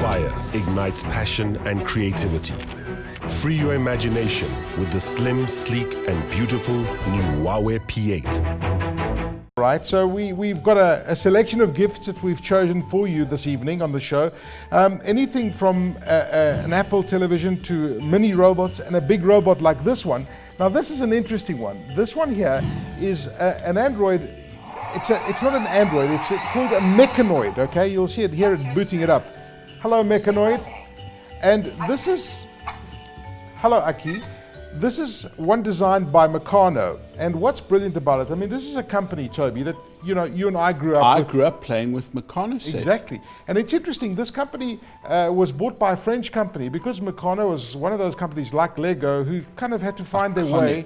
fire ignites passion and creativity. Free your imagination with the slim, sleek, and beautiful new Huawei P8. Right, so we've got a selection of gifts that we've chosen for you this evening on the show. Anything from an Apple television to mini robots and a big robot like this one. Now this is an interesting one. This one here is an Android. It's not an Android, it's called a mechanoid, okay? You'll see it here booting it up. Hello mechanoid. And this is, hello Aki. This is one designed by Meccano, and what's brilliant about it, I mean, this is a company, Toby, that you and I grew up with. I grew up playing with Meccano sets. Exactly, and it's interesting, this company was bought by a French company because Meccano was one of those companies like Lego who kind of had to find their way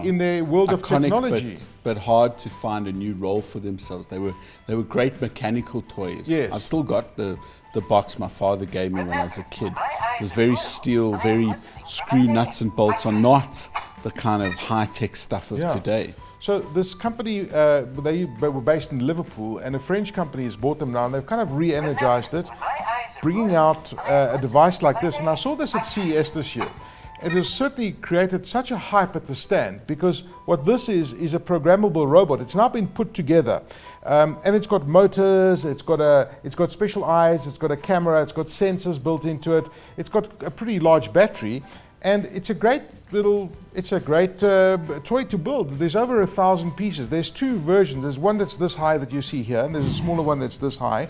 in their world of technology. But hard to find a new role for themselves. They were great mechanical toys. Yes. I've still got the box my father gave me when I was a kid. It was very steel, very screw nuts and bolts, are not the kind of high-tech stuff of today. So this company, they were based in Liverpool, and a French company has bought them now, and they've kind of re-energized it, bringing out a device like this. And I saw this at CES this year. It has certainly created such a hype at the stand, because what this is a programmable robot. It's now been put together, and it's got motors, it's got special eyes, it's got a camera, it's got sensors built into it, it's got a pretty large battery, and it's a great toy to build. There's over 1,000 pieces. There's two versions. There's one that's this high that you see here, and there's a smaller one that's this high.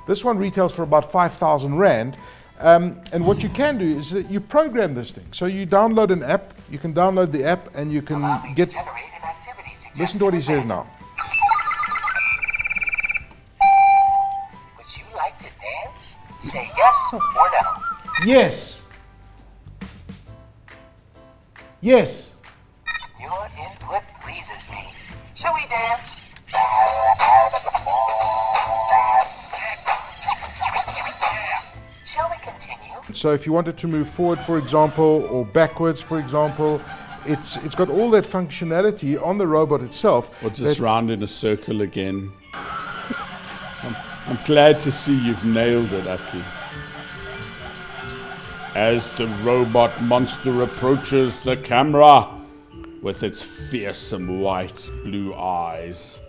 This one retails for about 5,000 Rand. And what you can do is that you program this thing. So you download an app, you can download the app and you can get, listen to what he says now. Would you like to dance? Say yes or no. Yes. Yes. Your input pleases me. Shall we dance? Shall we continue? So if you wanted to move forward, for example, or backwards, for example, it's got all that functionality on the robot itself. Or just round in a circle again. I'm glad to see you've nailed it, Aki. As the robot monster approaches the camera with its fearsome white blue eyes,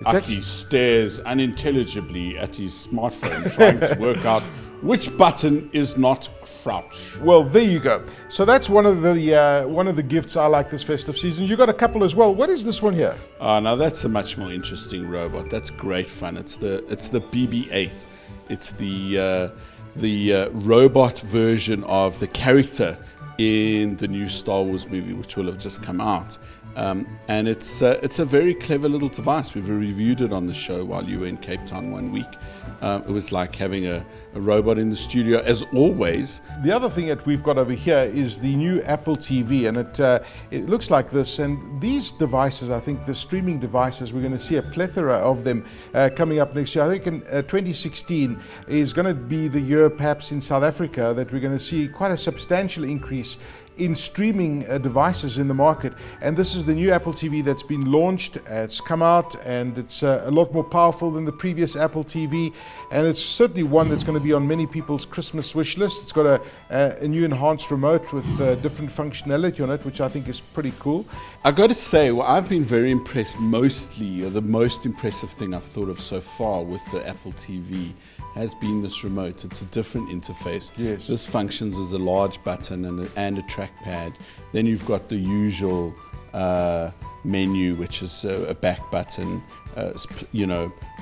Aki stares unintelligibly at his smartphone, trying to work out which button is not crouch. Well, there you go. So that's one of the gifts I like this festive season. You got a couple as well. What is this one here? Now that's a much more interesting robot. That's great fun. It's the BB-8. It's the robot version of the character in the new Star Wars movie, which will have just come out. And it's a very clever little device. We've reviewed it on the show while you were in Cape Town 1 week. It was like having a robot in the studio, as always. The other thing that we've got over here is the new Apple TV, and it looks like this. And these devices, I think the streaming devices, we're going to see a plethora of them coming up next year. I think in 2016 is going to be the year, perhaps in South Africa, that we're going to see quite a substantial increase in streaming devices in the market. And this is the new Apple TV that's been launched. It's come out, and it's a lot more powerful than the previous Apple TV, and it's certainly one that's going to be on many people's Christmas wish list. It's got a new enhanced remote with different functionality on it, which I think is pretty cool. I got to say, well, I've been very impressed. The most impressive thing I've thought of so far with the Apple TV has been this remote. It's a different interface. Yes. This functions as a large button and a trackpad. Then you've got the usual menu, which is a back button,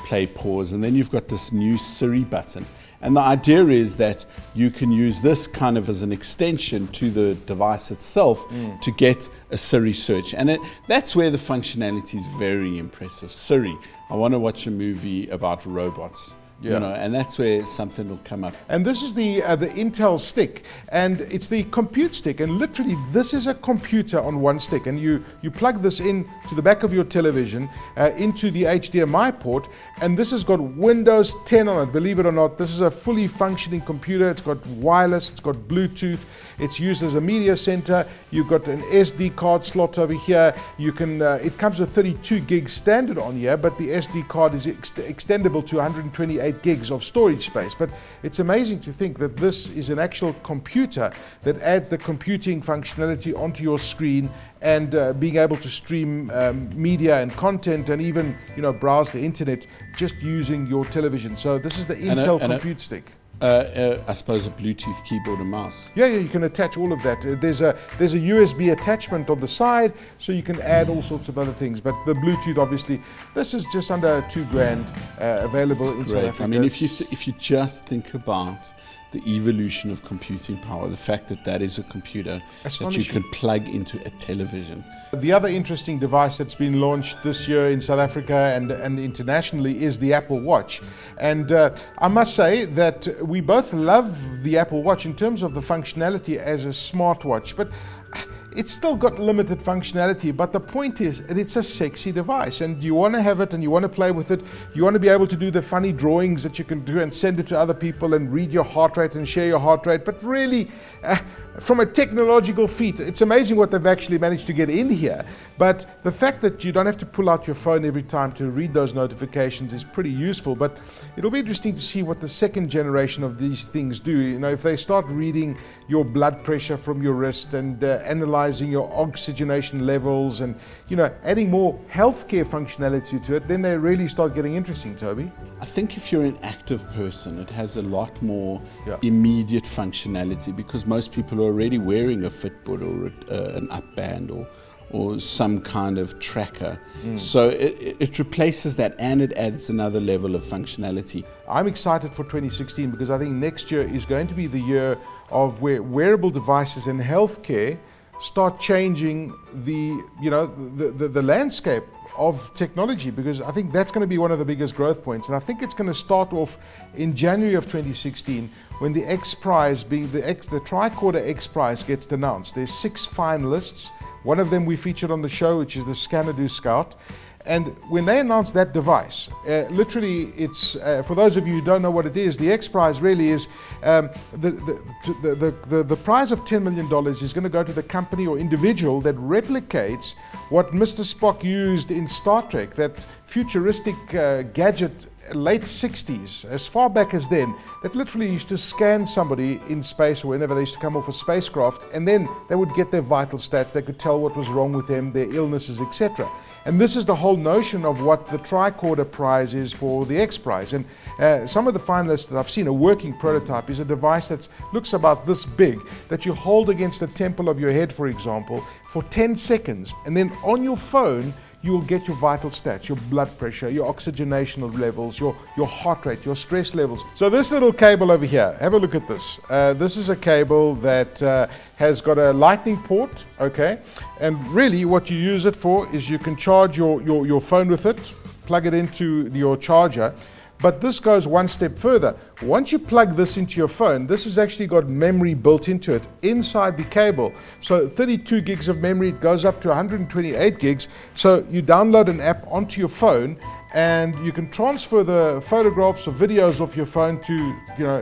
play, pause, and then you've got this new Siri button. And the idea is that you can use this kind of as an extension to the device itself to get a Siri search. And that's where the functionality is very impressive. Siri, I want to watch a movie about robots. Yeah. And that's where something will come up. And this is the Intel stick, and it's the compute stick, and literally this is a computer on one stick, and you plug this in to the back of your television into the HDMI port, and this has got Windows 10 on it. Believe it or not, this is a fully functioning computer. It's got wireless, it's got Bluetooth, it's used as a media center. You've got an SD card slot over here. You can it comes with 32 gig standard on here, but the SD card is extendable to 128 8 gigs of storage space. But it's amazing to think that this is an actual computer that adds the computing functionality onto your screen, and being able to stream media and content, and even browse the internet just using your television. So this is the Intel Compute Stick. I suppose a Bluetooth keyboard and mouse. Yeah, you can attach all of that. There's a USB attachment on the side, so you can add all sorts of other things. But the Bluetooth, obviously, this is just under $2,000, available in South Africa. I mean, if you just think about the evolution of computing power, the fact that that is a computer that you can plug into a television. The other interesting device that's been launched this year in South Africa and internationally is the Apple Watch. And I must say that we both love the Apple Watch in terms of the functionality as a smartwatch, but it's still got limited functionality. But the point is, it's a sexy device, and you want to have it and you want to play with it. You want to be able to do the funny drawings that you can do and send it to other people and read your heart rate and share your heart rate. But really, from a technological feat, it's amazing what they've actually managed to get in here. But the fact that you don't have to pull out your phone every time to read those notifications is pretty useful. But it'll be interesting to see what the second generation of these things do. If they start reading your blood pressure from your wrist and analyzing your oxygenation levels and adding more healthcare functionality to it, then they really start getting interesting, Toby. I think if you're an active person, it has a lot more immediate functionality, because most people are already wearing a Fitbit or an Up Band or some kind of tracker. So it replaces that, and it adds another level of functionality. I'm excited for 2016 because I think next year is going to be the year of where wearable devices in healthcare start changing the landscape of technology, because I think that's going to be one of the biggest growth points. And I think it's going to start off in January of 2016 when the X Prize, being the Tricorder X Prize, gets announced. There's 6 finalists. One of them we featured on the show, which is the Scanadu Scout. And when they announced that device, literally, it's for those of you who don't know what it is, the X Prize really is the prize of $10 million is going to go to the company or individual that replicates what Mr. Spock used in Star Trek, that futuristic gadget, late 60s, as far back as then, that literally used to scan somebody in space or whenever they used to come off a spacecraft, and then they would get their vital stats, they could tell what was wrong with them, their illnesses, etc. And this is the whole notion of what the Tricorder Prize is for the X Prize. And some of the finalists that I've seen, a working prototype is a device that looks about this big, that you hold against the temple of your head, for example, for 10 seconds. And then on your phone, you will get your vital stats, your blood pressure, your oxygenation levels, your heart rate, your stress levels. So this little cable over here, have a look at this. This is a cable that has got a lightning port, okay? And really what you use it for is you can charge your phone with it, plug it into your charger. But this goes one step further. Once you plug this into your phone, this has actually got memory built into it inside the cable. So 32 gigs of memory, it goes up to 128 gigs. So you download an app onto your phone, and you can transfer the photographs or videos off your phone to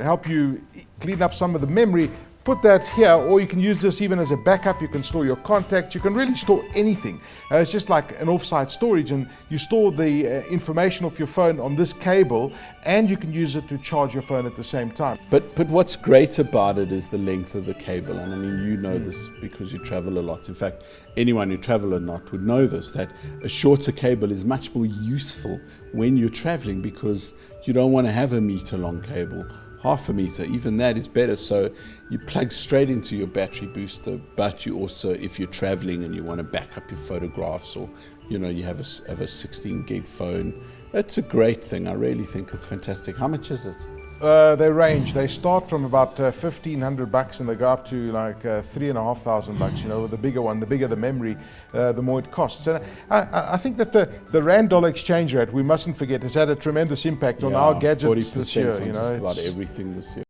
help you clean up some of the memory. Put that here, or you can use this even as a backup. You can store your contacts. You can really store anything. It's just like an offsite storage, and you store the information off your phone on this cable, and you can use it to charge your phone at the same time. But what's great about it is the length of the cable. And I mean, you know this because you travel a lot. In fact, anyone who travel or not would know this, that a shorter cable is much more useful when you're traveling, because you don't want to have a meter long cable. Half a meter, even that is better. So you plug straight into your battery booster, but you also, if you're traveling and you want to back up your photographs, or you have a 16 gig phone, it's a great thing. I really think it's fantastic. How much is it? They range. They start from about $1,500 and they go up to like $3,500. The bigger one, the bigger the memory, the more it costs. And I think that the rand-dollar exchange rate, we mustn't forget, has had a tremendous impact on our gadgets this year. Just about everything this year.